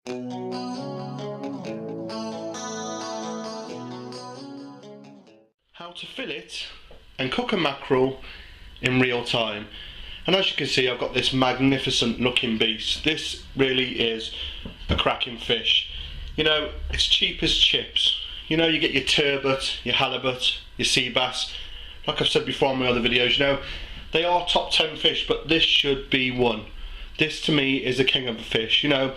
How to fillet and cook a mackerel in real time. And as you can see, I've got this magnificent looking beast. This really is a cracking fish. You know, it's cheap as chips. You know, you get your turbot, your halibut, your sea bass. Like I've said before in my other videos, you know, they are top 10 fish, but this should be one. This to me is the king of a fish, you know,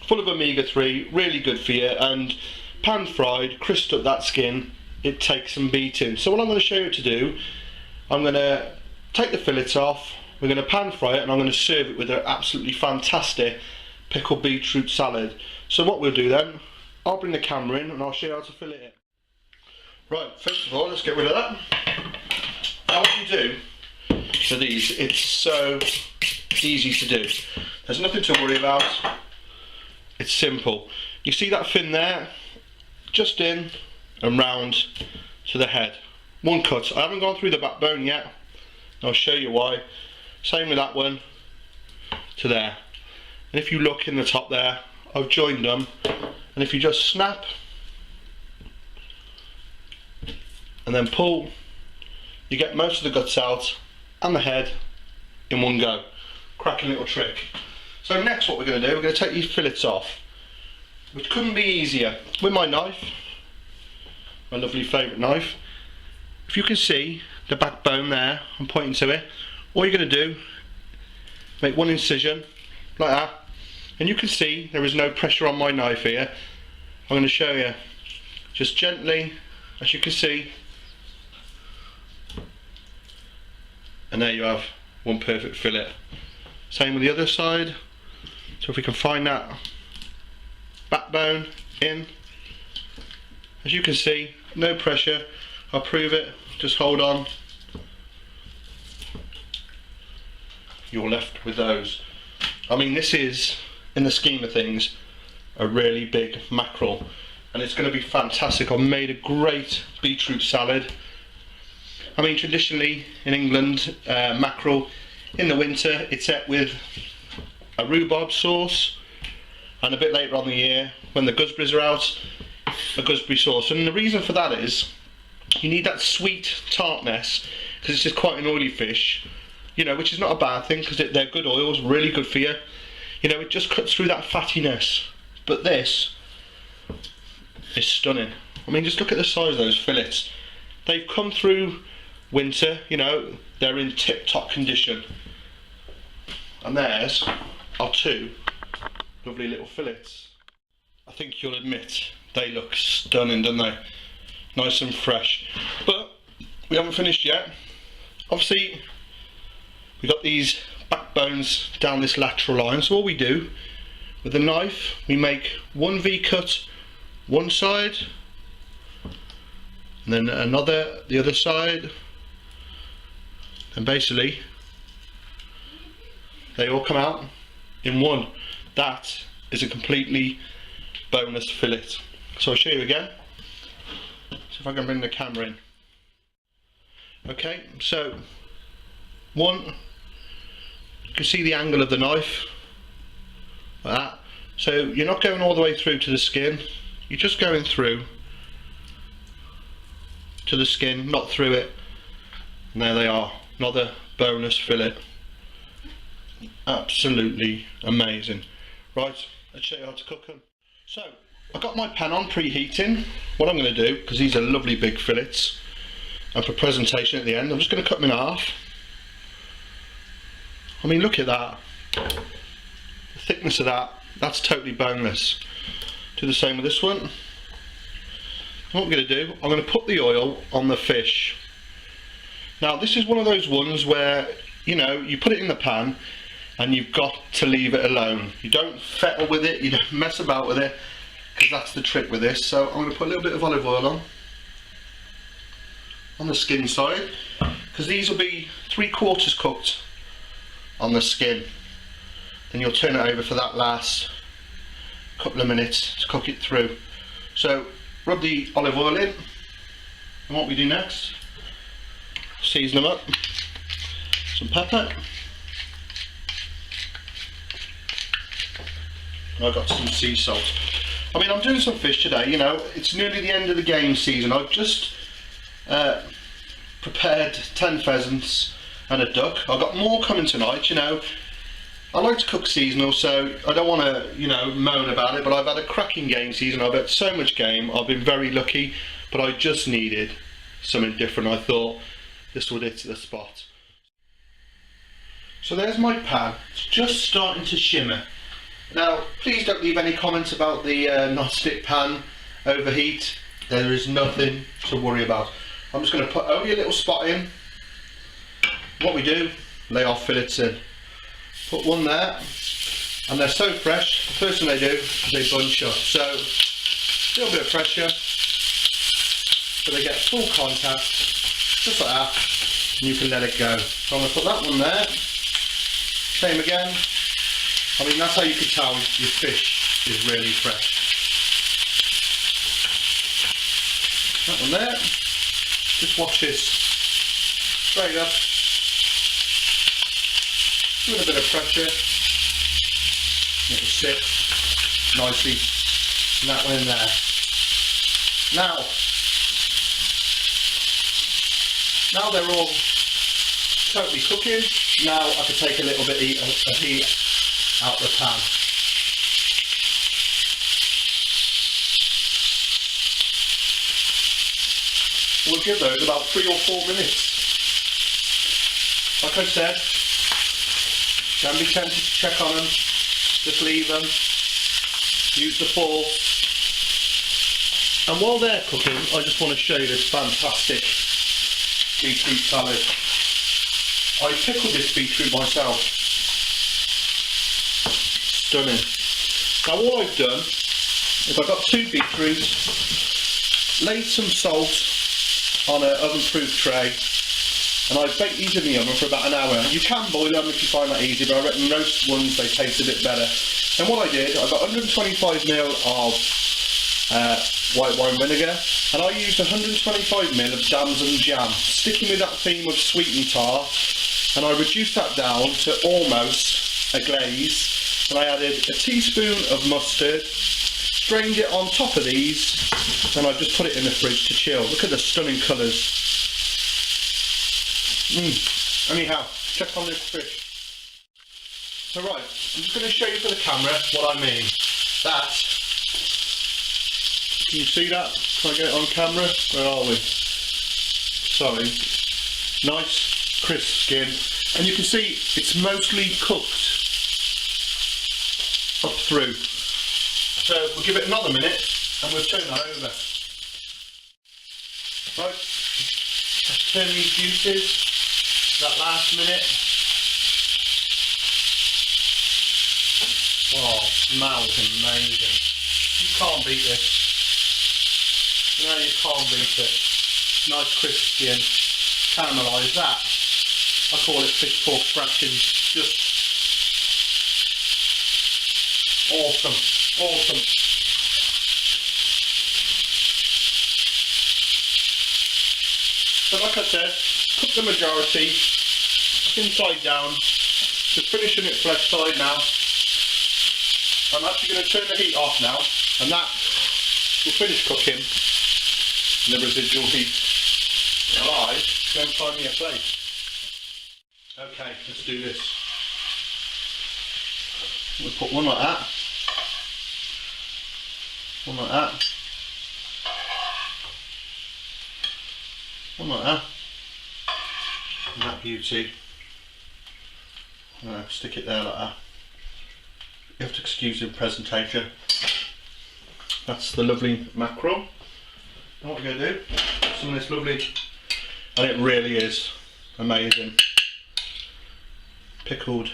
full of omega-3, really good for you, and pan fried, crisped up that skin, it takes some beating. So what I'm going to show you to do, I'm going to take the fillets off, we're going to pan fry it, and I'm going to serve it with an absolutely fantastic pickled beetroot salad. So what we'll do then, I'll bring the camera in and I'll show you how to fillet it. Right, first of all, let's get rid of that. Now what you do for these, it's so easy to do. There's nothing to worry about. It's simple. You see that fin there? Just in and round to the head. One cut. I haven't gone through the backbone yet. I'll show you why. Same with that one to there. And if you look in the top there, I've joined them. And if you just snap and then pull, you get most of the guts out and the head in one go. Cracking little trick. So next what we're going to do, we're going to take these fillets off, which couldn't be easier. With my knife, my lovely favourite knife, if you can see the backbone there, I'm pointing to it, all you're going to do, make one incision like that, and you can see there is no pressure on my knife here. I'm going to show you, just gently, as you can see, and there you have one perfect fillet. Same with the other side. So if we can find that backbone in, as you can see, no pressure. I'll prove it, just hold on. You're left with those. I mean, this is, in the scheme of things, a really big mackerel, and it's going to be fantastic. I've made a great beetroot salad. I mean, traditionally in England, mackerel in the winter, it's set with a rhubarb sauce, and a bit later on in the year, when the gooseberries are out, a gooseberry sauce. And the reason for that is, you need that sweet tartness, because it's just quite an oily fish, you know, which is not a bad thing, because they're good oils, really good for you. You know, it just cuts through that fattiness. But this is stunning. I mean, just look at the size of those fillets. They've come through winter, you know, they're in tip-top condition. And there's our two lovely little fillets. I think you'll admit they look stunning, don't they? Nice and fresh. But we haven't finished yet. Obviously, we've got these backbones down this lateral line. So what we do, with the knife, we make one V cut one side, and then another the other side, and basically they all come out in one. That is a completely boneless fillet. So I'll show you again. So if I can bring the camera in. Okay, so one, you can see the angle of the knife like that. So you're not going all the way through to the skin, you're just going through to the skin, not through it. And there they are, another boneless fillet. Absolutely amazing. Right, let's show you how to cook them. So I've got my pan on preheating. What I'm going to do, because these are lovely big fillets, and for presentation at the end, I'm just going to cut them in half. I mean, look at that, the thickness of that, that's totally boneless. Do the same with this one. And what I'm going to do, I'm going to put the oil on the fish. Now this is one of those ones where, you know, you put it in the pan and you've got to leave it alone. You don't fettle with it, you don't mess about with it, because that's the trick with this. So I'm going to put a little bit of olive oil on the skin side, because these will be 3/4 cooked on the skin. Then you'll turn it over for that last couple of minutes to cook it through. So rub the olive oil in, and what we do next, season them up, some pepper, and I've got some sea salt. I mean, I'm doing some fish today, you know, it's nearly the end of the game season. I've just prepared 10 pheasants and a duck. I've got more coming tonight, you know. I like to cook seasonal, so I don't want to, you know, moan about it, but I've had a cracking game season. I've had so much game. I've been very lucky, but I just needed something different. I thought this would hit the spot. So there's my pan. It's just starting to shimmer. Now, please don't leave any comments about the non-stick pan overheat. There is nothing to worry about. I'm just going to put only a little spot in. What we do, lay our fillets in. Put one there, and they're so fresh, the first thing they do is they bunch up. So, a little bit of pressure, so they get full contact, just like that, and you can let it go. So I'm going to put that one there, same again. I mean, that's how you can tell your fish is really fresh. That one there, just watch this, straight up. A little bit of pressure, it'll sit nicely, and that one in there. Now they're all totally cooking. Now I can take a little bit of heat out the pan. We'll give those about 3 or 4 minutes. Like I said, don't be tempted to check on them, just leave them, use the fork. And while they're cooking, I just want to show you this fantastic beetroot salad. I pickled this beetroot myself. Stunning. Now what I've done is I've got 2 beetroots, laid some salt on an oven-proof tray, and I've baked these in the oven for about an hour. You can boil them if you find that easy, but I reckon roast ones, they taste a bit better. And what I did, I got 125ml of white wine vinegar, and I used 125ml of damson jam, sticking with that theme of sweet and tart, and I reduced that down to almost a glaze, and I added a teaspoon of mustard, strained it on top of these, and I just put it in the fridge to chill. Look at the stunning colours. Anyhow, check on this fish. So right, I'm just going to show you for the camera what I mean. That, can you see that? Can I get it on camera? Where are we? Sorry. Nice, crisp skin. And you can see it's mostly cooked up through. So we'll give it another minute and we'll turn that over. Right, let's turn these juices. That last minute. Oh, smells amazing. You can't beat this. No, you can't beat it. Nice crisp skin. Caramelise that. I call it fish pork fractions. Just awesome. Awesome. So like I said, cook the majority, inside down, just finishing it flesh side now. I'm actually going to turn the heat off now, and that will finish cooking, and the residual heat alive, then find me a plate. Okay, let's do this. We'll put one like that, one like that, one like that. And that beauty, stick it there like that. You have to excuse the presentation. That's the lovely mackerel. And what we're going to do, some of this lovely, and it really is amazing, pickled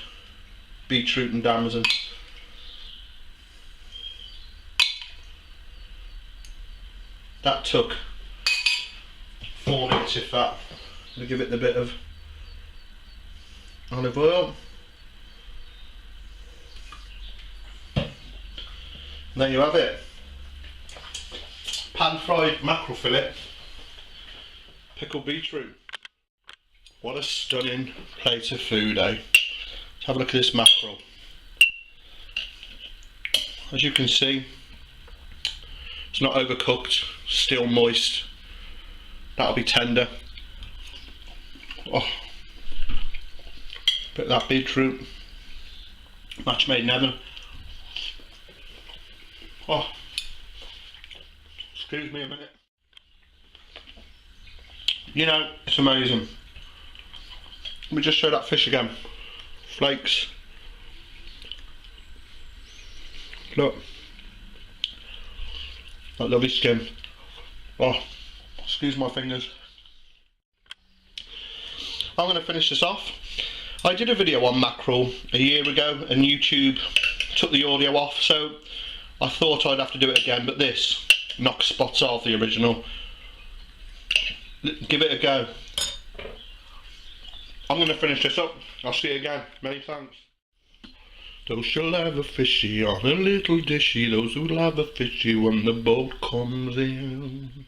beetroot and damson. That took 4 minutes if that. I'll give it the bit of olive oil. And there you have it. Pan fried mackerel fillet, pickled beetroot. What a stunning plate of food, eh? Let's have a look at this mackerel. As you can see, it's not overcooked, still moist. That'll be tender. Oh, bit of that beetroot, match made in heaven. Oh, excuse me a minute. You know, it's amazing. Let me just show that fish again. Flakes. Look. That lovely skin. Oh, excuse my fingers. I'm going to finish this off. I did a video on mackerel a year ago and YouTube took the audio off, so I thought I'd have to do it again, but this knocks spots off the original. Give it a go. I'm going to finish this up. I'll see you again. Many thanks. Those shall have a fishy on a little dishy, those who'll have a fishy when the boat comes in.